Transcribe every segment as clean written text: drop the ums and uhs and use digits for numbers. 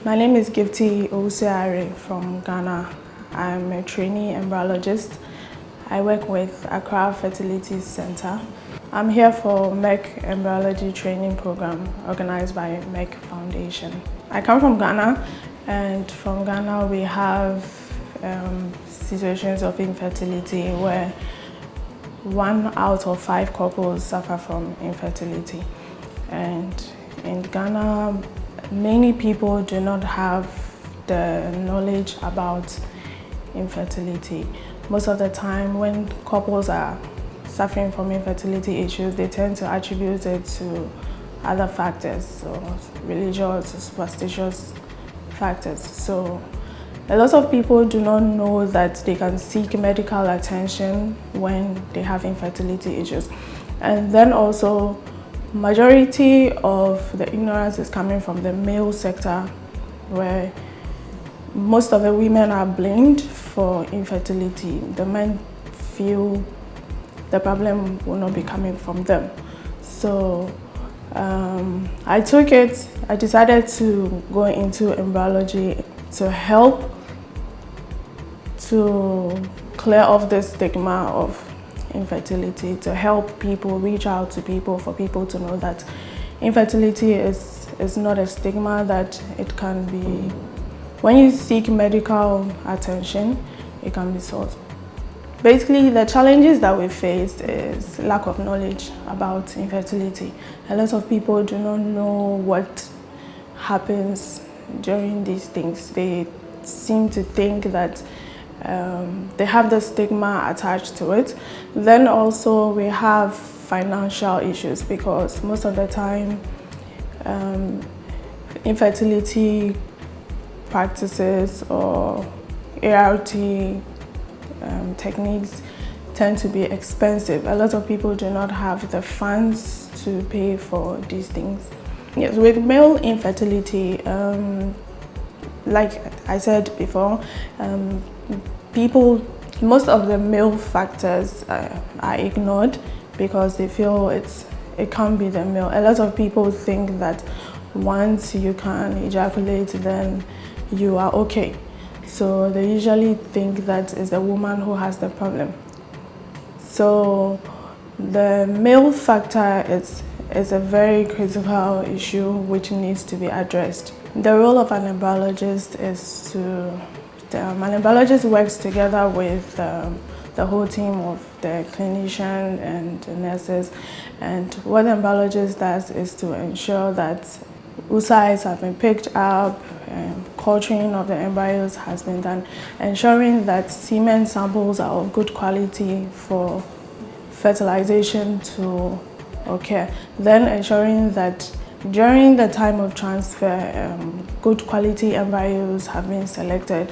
My name is Gifty Nana from Ghana. I'm a trainee embryologist. I work with Accra Fertility Center. I'm here for Merck Embryology training program organized by Merck Foundation. I come from Ghana, and from Ghana we have situations of infertility where 1 out of 5 couples suffer from infertility. And in Ghana, many people do not have the knowledge about infertility. Most of the time when couples are suffering from infertility issues, they tend to attribute it to other factors, so religious, superstitious factors. So a lot of people do not know that they can seek medical attention when they have infertility issues. And then also, majority of the ignorance is coming from the male sector, where most of the women are blamed for infertility. The men feel the problem will not be coming from them. So I decided to go into embryology to help to clear off the stigma of infertility, to help people, reach out to people, for people to know that infertility is not a stigma, that it can be, when you seek medical attention, it can be solved. Basically, the challenges that we faced is lack of knowledge about infertility. A lot of people do not know what happens during these things. They seem to think that they have the stigma attached to it. Then also we have financial issues, because most of the time infertility practices or ART techniques tend to be expensive. A lot of people do not have the funds to pay for these things. Yes, with male infertility, like I said before, most of the male factors are ignored because they feel it can't be the male. A lot of people think that once you can ejaculate, then you are okay. So they usually think that it's the woman who has the problem. So the male factor is a very critical issue which needs to be addressed. The role of an embryologist is an embryologist works together with the whole team of the clinician and the nurses, and what the embryologist does is to ensure that oocytes have been picked up, culturing of the embryos has been done, ensuring that semen samples are of good quality for fertilization to occur, then ensuring that during the time of transfer, good quality embryos have been selected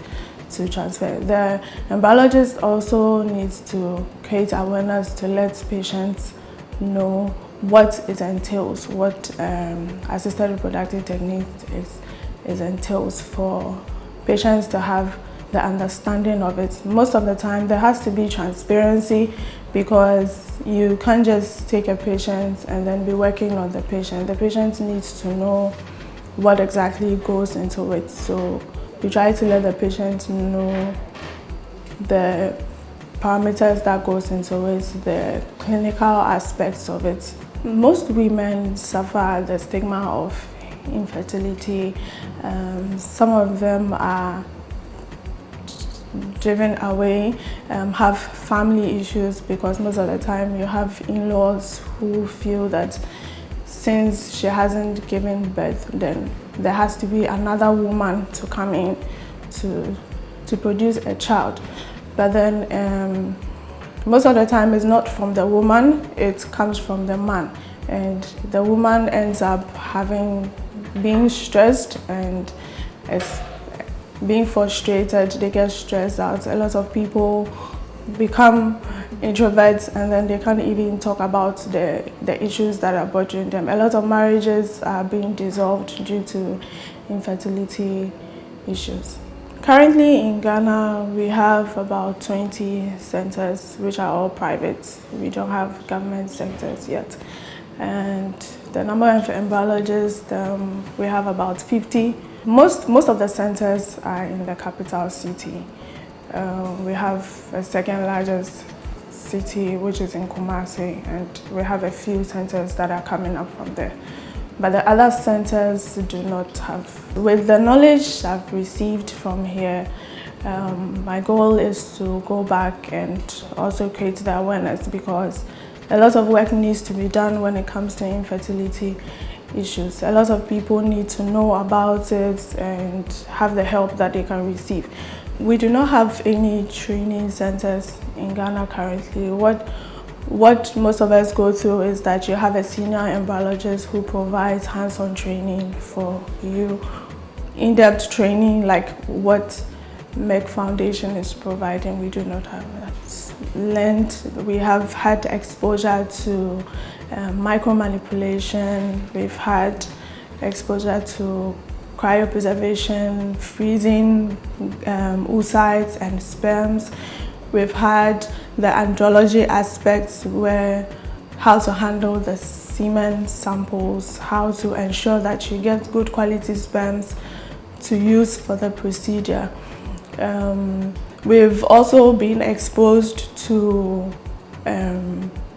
to transfer. The embryologist also needs to create awareness to let patients know what it entails, what assisted reproductive techniques is entails, for patients to have the understanding of it. Most of the time there has to be transparency, because you can't just take a patient and then be working on the patient. The patient needs to know what exactly goes into it. So you try to let the patient know the parameters that goes into it, the clinical aspects of it. Most women suffer the stigma of infertility. Some of them are driven away, have family issues, because most of the time you have in-laws who feel that since she hasn't given birth, then there has to be another woman to come in to produce a child. But then most of the time it's not from the woman, it comes from the man, and the woman ends up being stressed and being frustrated. They get stressed out. A lot of people become introverts, and then they can't even talk about the issues that are bothering them. A lot of marriages are being dissolved due to infertility issues. Currently in Ghana, we have about 20 centers, which are all private. We don't have government centers yet. And the number of embryologists, we have about 50 Most of the centers are in the capital city. We have a second largest city, which is in Kumasi, and we have a few centers that are coming up from there. But the other centers do not have. With the knowledge I've received from here, my goal is to go back and also create the awareness, because a lot of work needs to be done when it comes to infertility issues. A lot of people need to know about it and have the help that they can receive. We do not have any training centers in Ghana currently. What most of us go through is that you have a senior embryologist who provides hands-on training for you, in-depth training like what Merck Foundation is providing. We do not have that. We have had exposure to micromanipulation. We've had exposure to cryopreservation, freezing oocytes and sperms. We've had the andrology aspects, where how to handle the semen samples, how to ensure that you get good quality sperms to use for the procedure. We've also been exposed to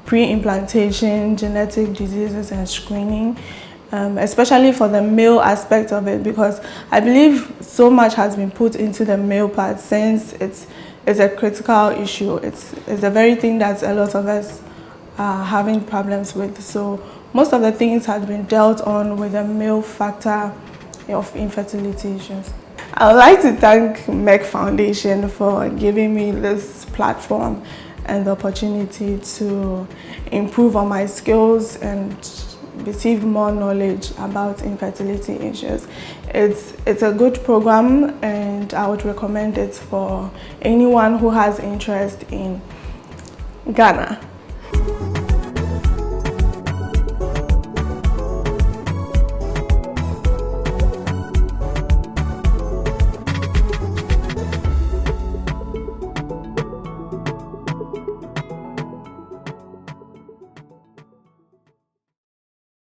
pre-implantation, genetic diseases and screening, especially for the male aspect of it, because I believe so much has been put into the male part, since it's a critical issue. It's the very thing that a lot of us are having problems with. So most of the things have been dealt on with the male factor of infertility issues. I would like to thank Merck Foundation for giving me this platform and the opportunity to improve on my skills and receive more knowledge about infertility issues. It's a good program, and I would recommend it for anyone who has interest in Ghana.